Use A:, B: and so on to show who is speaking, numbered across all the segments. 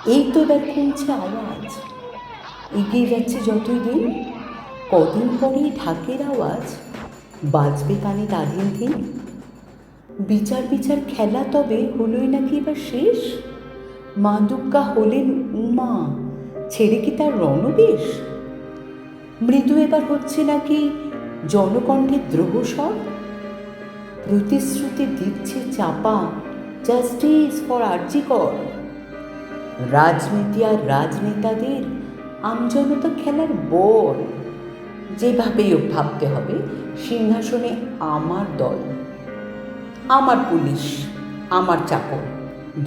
A: এই তো এবার কমছে আওয়াজ, এগিয়ে যাচ্ছে যতই দিন, কদিন পরেই ঢাকের আওয়াজ বাজবে কানে রাধীন দিন। বিচার বিচার খেলা তবে হলোই নাকি এবার শেষ, মা দুর্গা হলেন উমা, ছেড়ে কি তার রণবেশ? মৃদু এবার হচ্ছে নাকি জনকণ্ঠের দ্রোহস্বর, প্রতিশ্রুতি দিচ্ছে চাপা, জাস্টিস ফর আরজি কর। রাজনীতি আর রাজনেতাদের আমজনতা খেলার বল, যেভাবেই ভাবতে হবে সিংহাসনে আমার দল, আমার পুলিশ, আমার চাকর,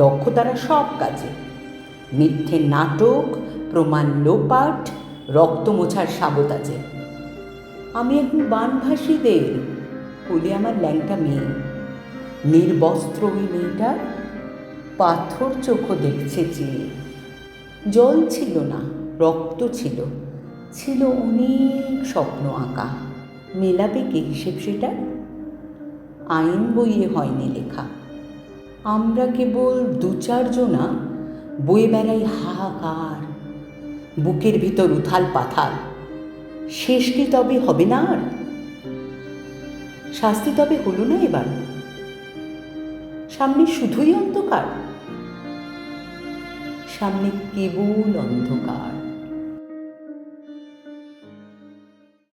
A: দক্ষ তারা সব কাজে। মিথ্যে নাটক, প্রমাণ লোপাট, রক্ত মোছার সাবতাজে। আমি এখন বানভাসীদের বলি আমার ল্যাংটা মেয়ে, নির্বস্ত্র ওই মেয়েটার পাথর চোখও দেখছে চেয়ে। জল ছিল না, রক্ত ছিল, ছিল অনেক স্বপ্ন আঁকা, মেলাবে কে হিসেব সেটা? আইন বইয়ে হয়নি লেখা, আমরা কেবল দু চারজনা বয়ে বেড়াই হাহাকার, বুকের ভিতর উথাল পাথাল। শেষ কি তবে হবে না আর? শাস্তি তবে হলো না এবার? সামনে শুধুই অন্ধকার, সামনে কেবল অন্ধকার।